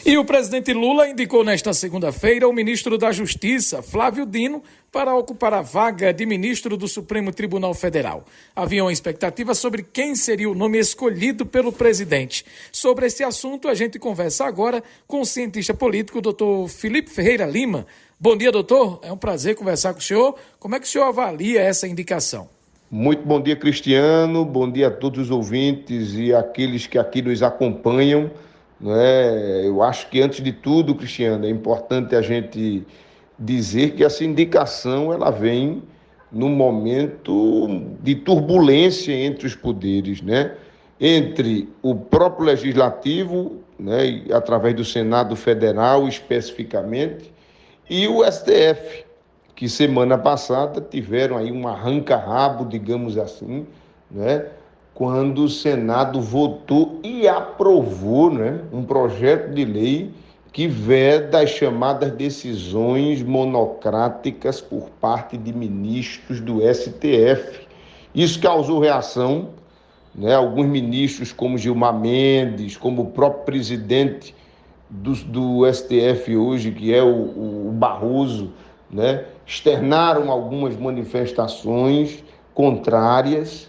E o presidente Lula indicou nesta segunda-feira o ministro da Justiça, Flávio Dino, para ocupar a vaga de ministro do Supremo Tribunal Federal. Havia uma expectativa sobre quem seria o nome escolhido pelo presidente. Sobre esse assunto, a gente conversa agora com o cientista político, doutor Felipe Ferreira Lima. Bom dia, doutor. É um prazer conversar com o senhor. Como é que o senhor avalia essa indicação? Muito bom dia, Cristiano. Bom dia a todos os ouvintes e aqueles que aqui nos acompanham. Eu acho que, antes de tudo, Cristiano, é importante a gente dizer que essa indicação ela vem num momento de turbulência entre os poderes, entre o próprio Legislativo, através do Senado Federal especificamente, e o STF, que semana passada tiveram aí um arranca-rabo, digamos assim, quando o Senado votou e aprovou, um projeto de lei que veda as chamadas decisões monocráticas por parte de ministros do STF. Isso causou reação, alguns ministros como Gilmar Mendes, como o próprio presidente do STF hoje, que é o Barroso, externaram algumas manifestações contrárias,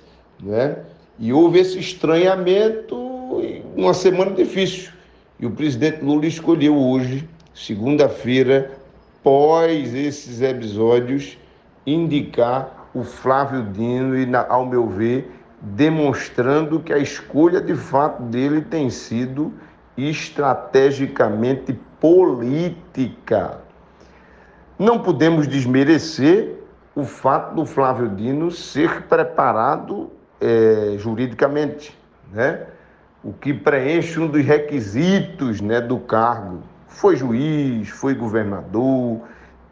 e houve esse estranhamento em uma semana difícil. E o presidente Lula escolheu hoje, segunda-feira, após esses episódios, indicar o Flávio Dino e, ao meu ver, demonstrando que a escolha de fato dele tem sido estrategicamente política. Não podemos desmerecer o fato do Flávio Dino ser preparado juridicamente, o que preenche um dos requisitos do cargo. Foi juiz, foi governador,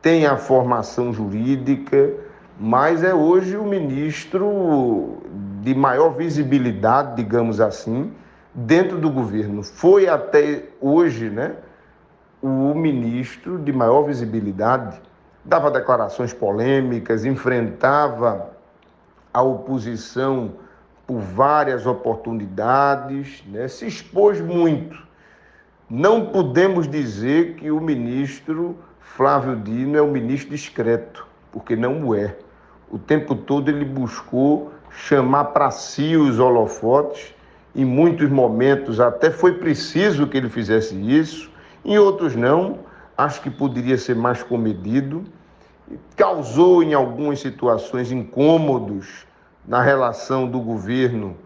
tem a formação jurídica, mas é hoje o ministro de maior visibilidade, digamos assim, dentro do governo. Foi até hoje, o ministro de maior visibilidade, dava declarações polêmicas, enfrentava a oposição por várias oportunidades, se expôs muito. Não podemos dizer que o ministro Flávio Dino é um ministro discreto, porque não o é. O tempo todo ele buscou chamar para si os holofotes. Em muitos momentos até foi preciso que ele fizesse isso, em outros não. Acho que poderia ser mais comedido. Causou em algumas situações incômodos na relação do governo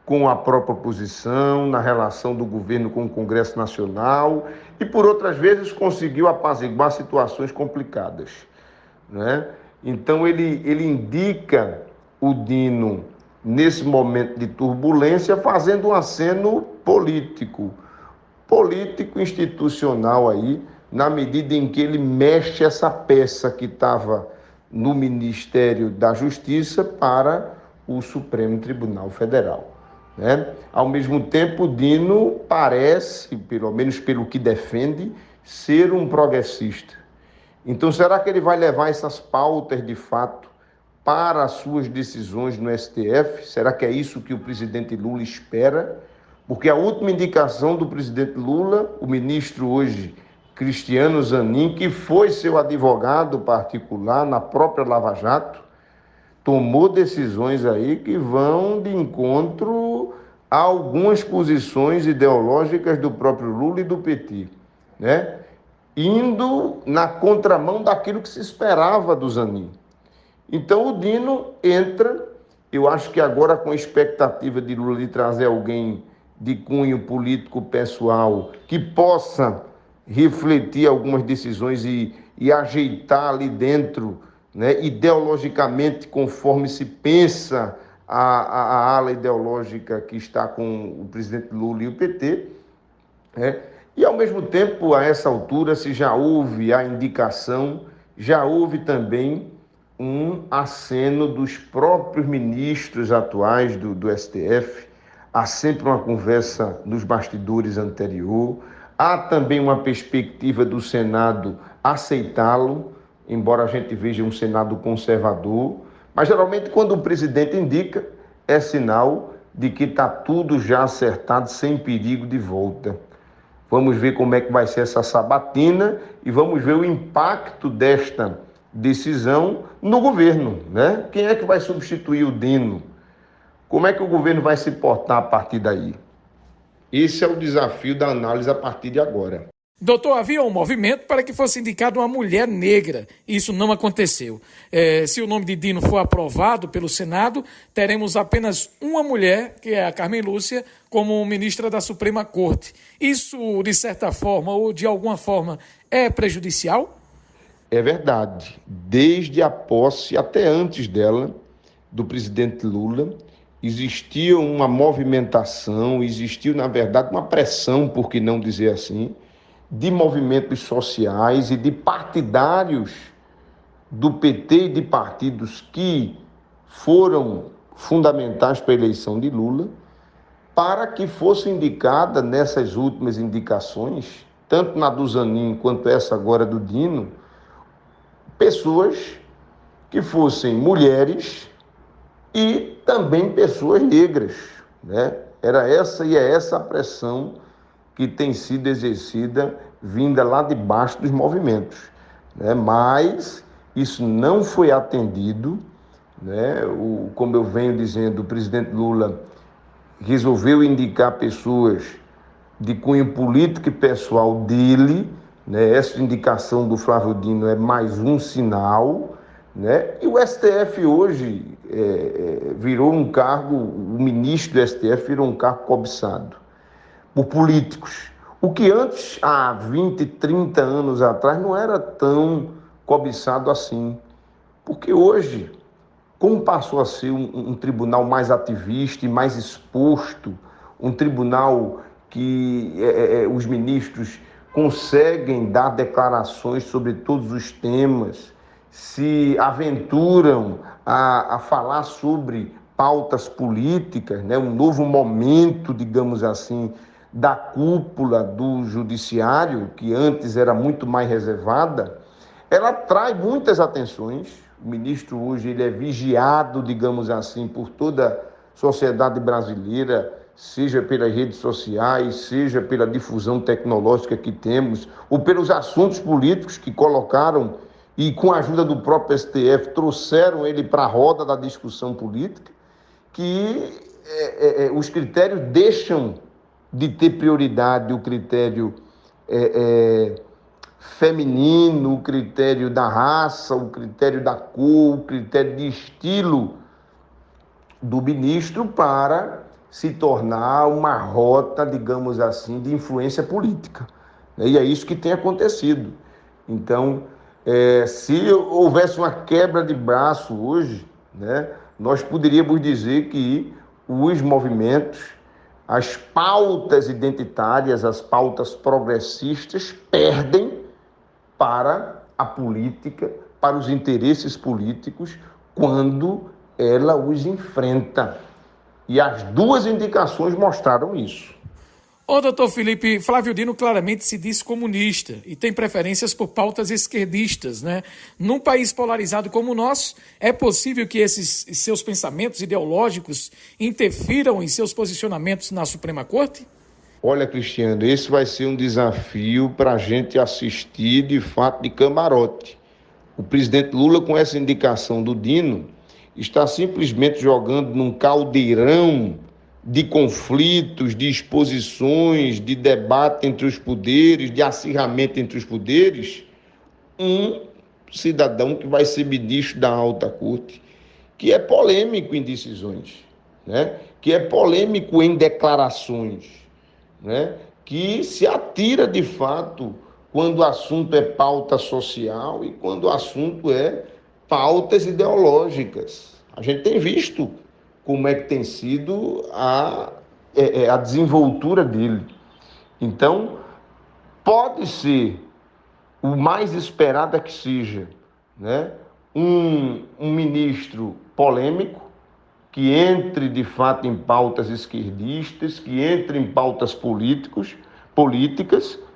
com a própria oposição, na relação do governo com o Congresso Nacional, e por outras vezes conseguiu apaziguar situações complicadas, Então ele indica o Dino nesse momento de turbulência, fazendo um aceno político institucional aí, na medida em que ele mexe essa peça que estava no Ministério da Justiça para o Supremo Tribunal Federal. Ao mesmo tempo, o Dino parece, pelo menos pelo que defende, ser um progressista. Então, será que ele vai levar essas pautas, de fato, para as suas decisões no STF? Será que é isso que o presidente Lula espera? Porque a última indicação do presidente Lula, o ministro hoje, Cristiano Zanin, que foi seu advogado particular na própria Lava Jato, tomou decisões aí que vão de encontro a algumas posições ideológicas do próprio Lula e do PT, indo na contramão daquilo que se esperava do Zanin. Então o Dino entra, eu acho que agora com a expectativa de Lula de trazer alguém de cunho político pessoal que possa refletir algumas decisões e ajeitar ali dentro, ideologicamente, conforme se pensa a ala ideológica que está com o presidente Lula e o PT. E, ao mesmo tempo, a essa altura, se já houve a indicação, já houve também um aceno dos próprios ministros atuais do STF. Há sempre uma conversa nos bastidores anterior. Há também uma perspectiva do Senado aceitá-lo, embora a gente veja um Senado conservador. Mas, geralmente, quando o presidente indica, é sinal de que está tudo já acertado, sem perigo de volta. Vamos ver como é que vai ser essa sabatina e vamos ver o impacto desta decisão no governo, né? Quem é que vai substituir o Dino? Como é que o governo vai se portar a partir daí? Esse é o desafio da análise a partir de agora. Doutor, havia um movimento para que fosse indicada uma mulher negra. Isso não aconteceu. Se o nome de Dino for aprovado pelo Senado, teremos apenas uma mulher, que é a Carmen Lúcia, como ministra da Suprema Corte. Isso, de certa forma ou de alguma forma, é prejudicial? É verdade. Desde a posse, até antes dela, do presidente Lula, existia uma movimentação, existiu, na verdade, uma pressão, por que não dizer assim, de movimentos sociais e de partidários do PT e de partidos que foram fundamentais para a eleição de Lula, para que fosse indicada nessas últimas indicações, tanto na do Zanin quanto essa agora do Dino, pessoas que fossem mulheres e também pessoas negras, né? Era essa e é essa a pressão que tem sido exercida, vinda lá de baixo dos movimentos, né? Mas isso não foi atendido, né? Como eu venho dizendo, o presidente Lula resolveu indicar pessoas de cunho político e pessoal dele, né? Essa indicação do Flávio Dino é mais um sinal, né? E o STF hoje virou um cargo, o ministro do STF virou um cargo cobiçado por políticos. O que antes, há 20, 30 anos atrás, não era tão cobiçado assim. Porque hoje, como passou a ser um tribunal mais ativista e mais exposto, um tribunal que os ministros conseguem dar declarações sobre todos os temas, se aventuram a falar sobre pautas políticas, né? Um novo momento, digamos assim, da cúpula do judiciário, que antes era muito mais reservada, ela atrai muitas atenções. O ministro hoje ele é vigiado, digamos assim, por toda a sociedade brasileira, seja pelas redes sociais, seja pela difusão tecnológica que temos, ou pelos assuntos políticos que colocaram e, com a ajuda do próprio STF, trouxeram ele para a roda da discussão política, que os critérios deixam de ter prioridade, o critério feminino, o critério da raça, o critério da cor, o critério de estilo do ministro para se tornar uma rota, digamos assim, de influência política. E é isso que tem acontecido. Então, se houvesse uma quebra de braço hoje, né, nós poderíamos dizer que os movimentos, as pautas identitárias, as pautas progressistas perdem para a política, para os interesses políticos, quando ela os enfrenta. E as duas indicações mostraram isso. Ô, doutor Felipe, Flávio Dino claramente se diz comunista e tem preferências por pautas esquerdistas, né? Num país polarizado como o nosso, é possível que esses seus pensamentos ideológicos interfiram em seus posicionamentos na Suprema Corte? Olha, Cristiano, esse vai ser um desafio para a gente assistir de fato de camarote. O presidente Lula, com essa indicação do Dino, está simplesmente jogando num caldeirão de conflitos, de exposições, de debate entre os poderes, de acirramento entre os poderes, um cidadão que vai ser ministro da Alta Corte, que é polêmico em decisões, né? Que é polêmico em declarações, né? Que se atira de fato quando o assunto é pauta social e quando o assunto é pautas ideológicas. A gente tem visto como é que tem sido a desenvoltura dele. Então, pode ser, o mais esperado é que seja, né, um ministro polêmico, que entre de fato em pautas esquerdistas, que entre em pautas políticas,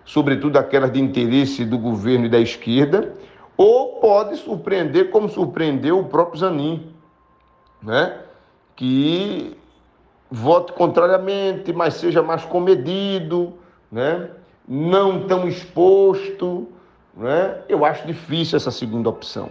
sobretudo aquelas de interesse do governo e da esquerda, ou pode surpreender como surpreendeu o próprio Zanin, né? Que vote contrariamente, mas seja mais comedido, né? não tão exposto, né? Eu acho difícil essa segunda opção.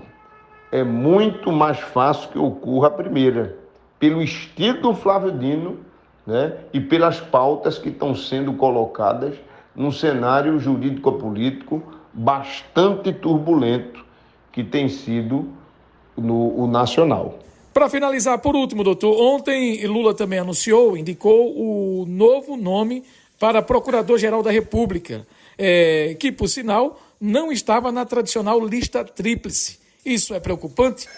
É muito mais fácil que ocorra a primeira, pelo estilo do Flávio Dino, né? E pelas pautas que estão sendo colocadas num cenário jurídico-político bastante turbulento que tem sido o nacional. Para finalizar, por último, doutor, ontem Lula também indicou o novo nome para Procurador-Geral da República, que, por sinal, não estava na tradicional lista tríplice. Isso é preocupante?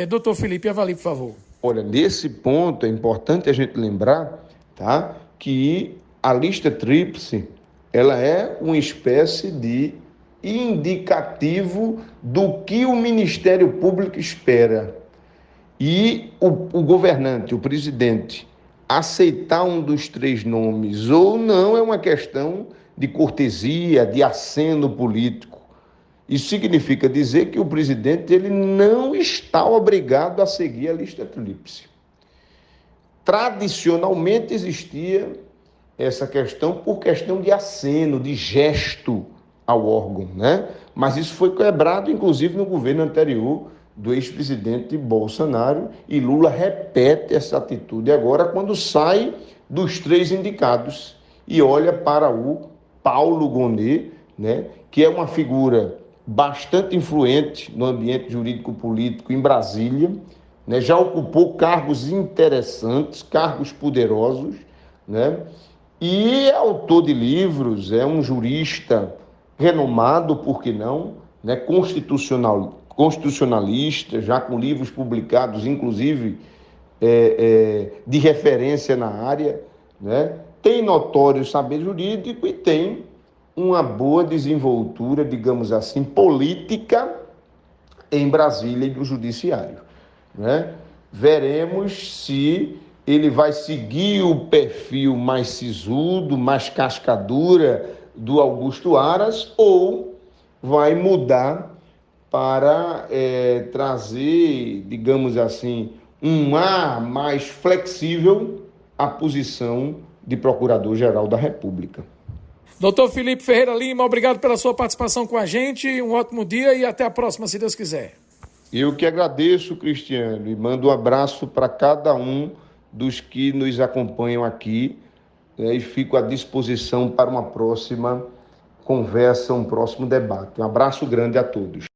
Doutor Felipe, avalie, por favor. Olha, nesse ponto é importante a gente lembrar, tá, que a lista tríplice ela é uma espécie de indicativo do que o Ministério Público espera. E o governante, o presidente, aceitar um dos três nomes ou não é uma questão de cortesia, de aceno político. Isso significa dizer que o presidente ele não está obrigado a seguir a lista tríplice. Tradicionalmente existia essa questão por questão de aceno, de gesto ao órgão, né? Mas isso foi quebrado, inclusive, no governo anterior do ex-presidente Bolsonaro, e Lula repete essa atitude agora quando sai dos três indicados e olha para o Paulo Gonet, né? Que é uma figura bastante influente no ambiente jurídico-político em Brasília, né? Já ocupou cargos interessantes, cargos poderosos, né? E é autor de livros, é um jurista renomado, por que não, né? Constitucionalista, já com livros publicados, inclusive de referência na área, né? Tem notório saber jurídico e tem uma boa desenvoltura, digamos assim, política em Brasília e do judiciário, né? Veremos se ele vai seguir o perfil mais sisudo, mais cascadura do Augusto Aras ou vai mudar para trazer, digamos assim, um ar mais flexível à posição de Procurador-Geral da República. Doutor Felipe Ferreira Lima, obrigado pela sua participação com a gente, um ótimo dia e até a próxima, se Deus quiser. Eu que agradeço, Cristiano, e mando um abraço para cada um dos que nos acompanham aqui, e fico à disposição para uma próxima conversa, um próximo debate. Um abraço grande a todos.